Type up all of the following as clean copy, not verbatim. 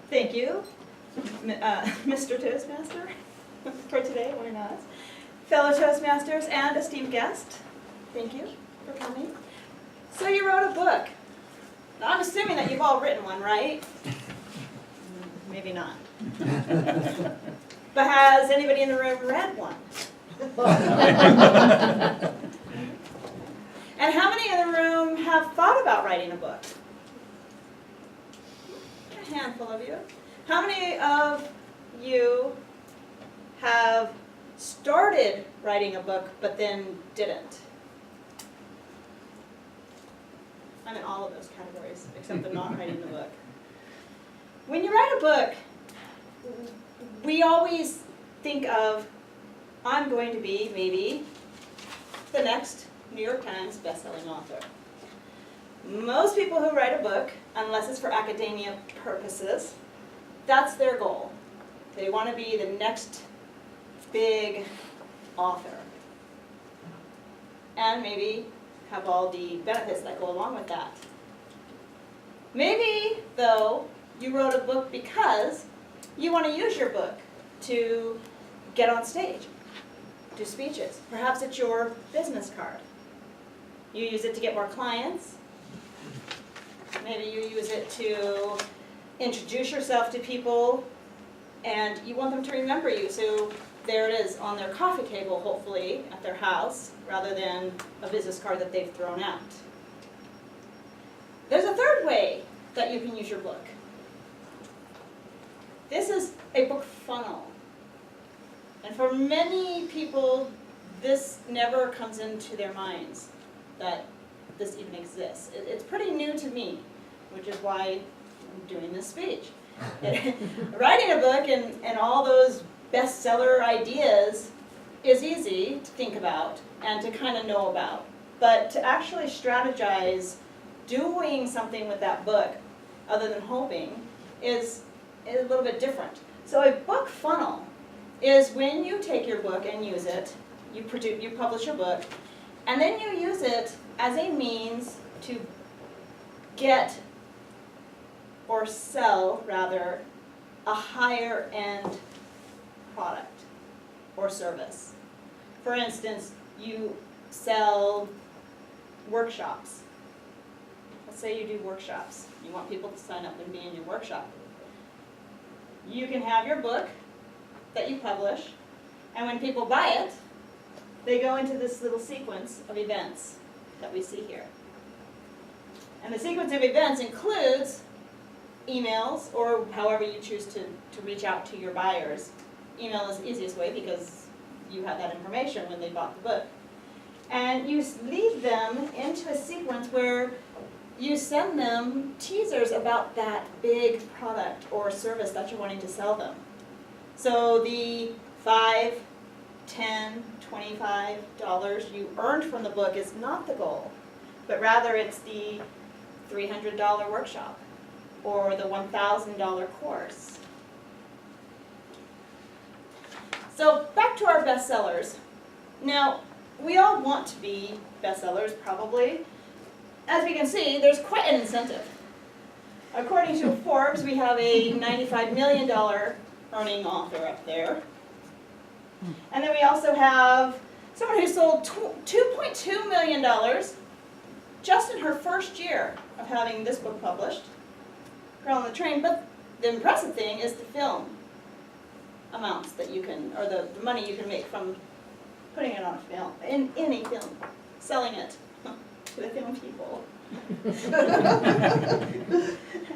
Thank you, Mr. Toastmaster, for today, why not? Fellow Toastmasters and esteemed guest, thank you for coming. So you wrote a book. Now, I'm assuming that you've all written one, right? Maybe not. But has anybody in the room read one? And how many in the room have thought about writing a book? A handful of you. How many of you have started writing a book but then didn't? I'm in all of those categories except the not writing the book. When you write a book, we always think of, I'm going to be maybe the next New York Times bestselling author. Most people who write a book, unless it's for academia purposes, that's their goal. They want to be the next big author. And maybe have all the benefits that go along with that. Maybe, though, you wrote a book because you want to use your book to get on stage, do speeches. Perhaps it's your business card. You use it to get more clients. Maybe you use it to introduce yourself to people, and you want them to remember you. So there it is on their coffee table, hopefully, at their house, rather than a business card that they've thrown out. There's a third way that you can use your book. This is a book funnel. And for many people, this never comes into their minds that this even exists. It's pretty new to me, which is why I'm doing this speech. Writing a book and all those bestseller ideas is easy to think about and to kind of know about. But to actually strategize doing something with that book, other than hoping, is a little bit different. So a book funnel is when you take your book and use it, you publish your book, and then you use it as a means to get or sell, rather, a higher end product or service. For instance, you sell workshops. Let's say you do workshops. You want people to sign up and be in your workshop. You can have your book that you publish, and when people buy it, they go into this little sequence of events that we see here. And the sequence of events includes emails, or however you choose to reach out to your buyers. Email is the easiest way because you have that information when they bought the book. And you lead them into a sequence where you send them teasers about that big product or service that you're wanting to sell them. So the $5, $10, $25 you earned from the book is not the goal, but rather it's the $300 workshop or the $1,000 course. So back to our bestsellers. Now, we all want to be bestsellers, probably. As we can see, there's quite an incentive. According to Forbes, we have a $95 million earning author up there. And then we also have someone who sold $2.2 million just in her first year of having this book published, Girl on the Train. But the impressive thing is the film amounts that you can, or the money you can make from putting it on a film, in any film, selling it to the film people.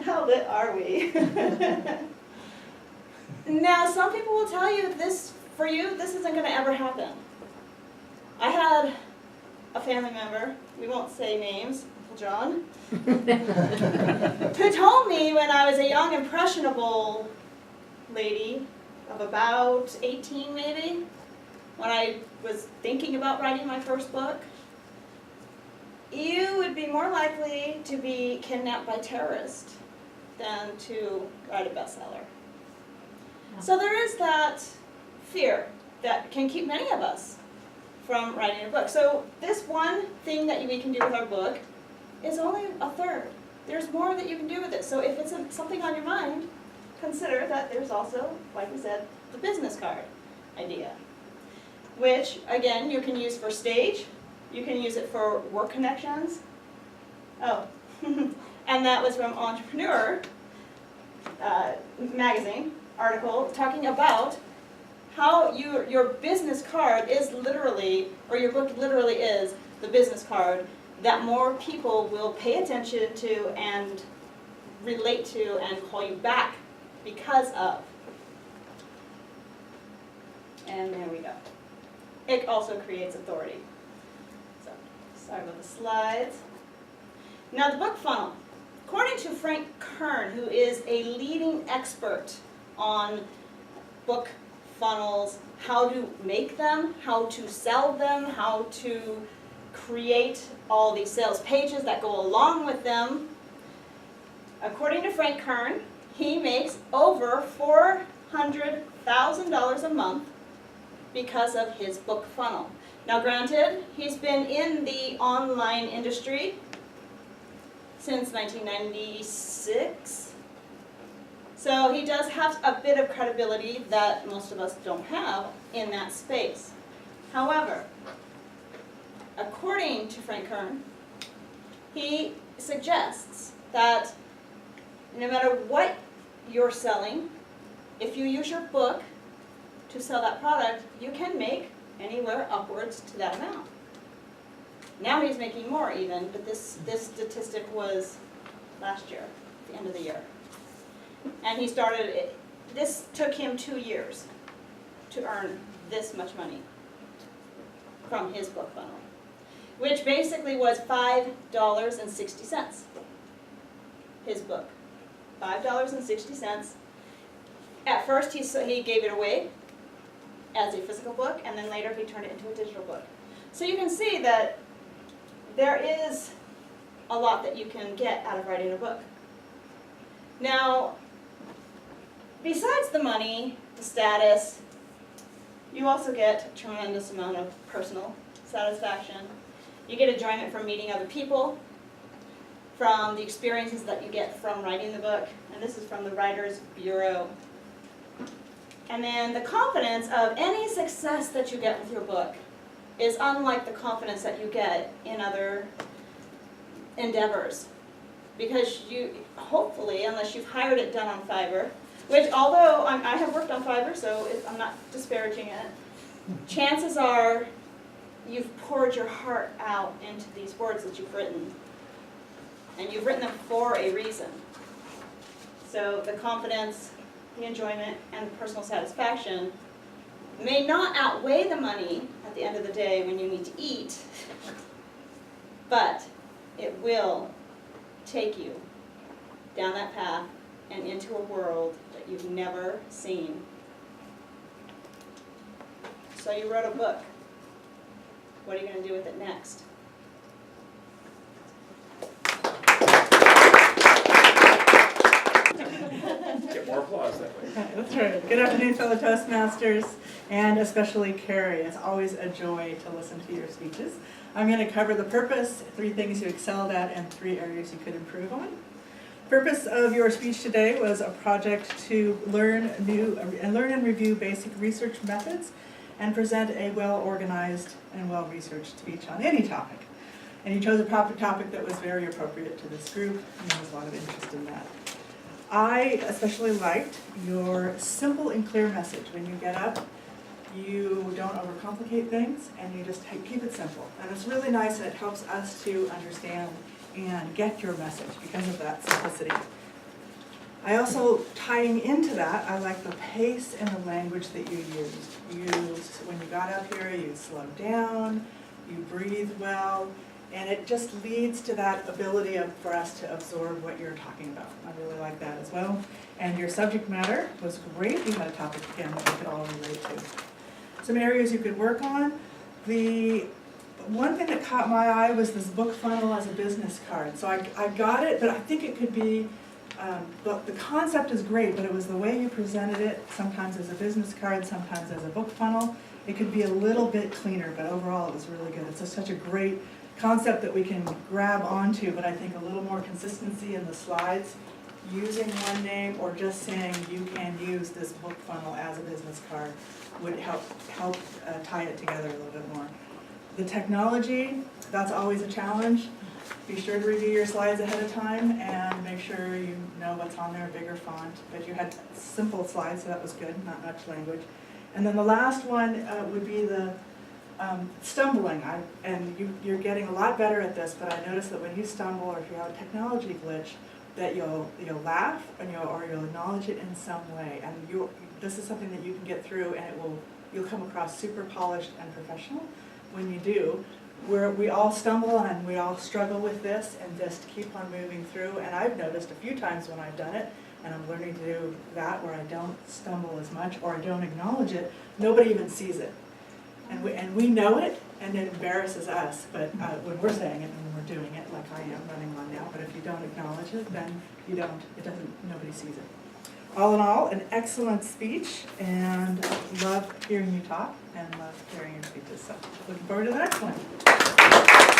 How lit are we? Now, some people will tell you this, for you, this isn't going to ever happen. I had a family member, we won't say names, Uncle John, who told me when I was a young, impressionable lady of about 18 maybe, when I was thinking about writing my first book, you would be more likely to be kidnapped by terrorists than to write a bestseller. So there is that fear that can keep many of us from writing a book. So this one thing that we can do with our book is only a third. There's more that you can do with it. So if it's something on your mind, consider that there's also, like we said, the business card idea, which, again, you can use for stage, you can use it for work connections. Oh, and that was from Entrepreneur magazine article talking about how your business card is literally, or your book literally is the business card that more people will pay attention to and relate to and call you back because of. And there we go. It also creates authority. So, sorry about the slides. Now the book funnel. According to Frank Kern, who is a leading expert on book funnels, how to make them, how to sell them, how to create all these sales pages that go along with them. According to Frank Kern, he makes over $400,000 a month because of his book funnel. Now granted, he's been in the online industry since 1996, so he does have a bit of credibility that most of us don't have in that space. However, according to Frank Kern, he suggests that no matter what you're selling, if you use your book to sell that product, you can make anywhere upwards to that amount. Now he's making more even, but this statistic was last year, at the end of the year. And he started, this took him 2 years to earn this much money from his book funnel, which basically was $5.60. His book, $5.60. At first he gave it away as a physical book, and then later he turned it into a digital book. So you can see that there is a lot that you can get out of writing a book. Now, besides the money, the status, you also get a tremendous amount of personal satisfaction. You get enjoyment from meeting other people, from the experiences that you get from writing the book, and this is from the Writers Bureau. And then the confidence of any success that you get with your book is unlike the confidence that you get in other endeavors. Because you, hopefully, unless you've hired it done on Fiverr, which although I have worked on Fiverr, so I'm not disparaging it, chances are you've poured your heart out into these words that you've written. And you've written them for a reason. So the confidence, the enjoyment, and the personal satisfaction may not outweigh the money at the end of the day when you need to eat, but it will take you down that path and into a world that you've never seen. So you wrote a book. What are you going to do with it next? Get more applause that way. That's right. Good afternoon, fellow Toastmasters, and especially Carrie. It's always a joy to listen to your speeches. I'm going to cover the purpose, 3 things you excelled at, and 3 areas you could improve on. The purpose of your speech today was a project to learn and review basic research methods and present a well-organized and well-researched speech on any topic. And you chose a topic that was very appropriate to this group, and there was a lot of interest in that. I especially liked your simple and clear message. When you get up, you don't overcomplicate things, and you just keep it simple. And it's really nice, and it helps us to understand and get your message because of that simplicity. I also, tying into that, I like the pace and the language that you used. When you got up here, you slowed down, you breathe well, and it just leads to that ability for us to absorb what you're talking about. I really like that as well. And your subject matter was great. You had a topic, again, that we could all relate to. Some areas you could work on. The one thing that caught my eye was this book funnel as a business card. So I got it, but I think it could be, the concept is great, but it was the way you presented it, sometimes as a business card, sometimes as a book funnel. It could be a little bit cleaner, but overall it was really good. It's such a great concept that we can grab onto, but I think a little more consistency in the slides using one name or just saying you can use this book funnel as a business card would help tie it together a little bit more. The technology, that's always a challenge. Be sure to review your slides ahead of time and make sure you know what's on there, bigger font. But you had simple slides, so that was good, not much language. And then the last one would be the stumbling. You're getting a lot better at this, but I noticed that when you stumble or if you have a technology glitch, that you'll laugh and you'll acknowledge it in some way. And this is something that you can get through, and you'll come across super polished and professional when you do. We all stumble and we all struggle with this, and just keep on moving through. And I've noticed a few times when I've done it, and I'm learning to do that where I don't stumble as much or I don't acknowledge it, nobody even sees it. And we know it, and it embarrasses us, but when we're saying it and when we're doing it, like I am running one now, but if you don't acknowledge it, then nobody sees it. All in all, an excellent speech, and love hearing you talk and love hearing your speeches, so looking forward to the next one.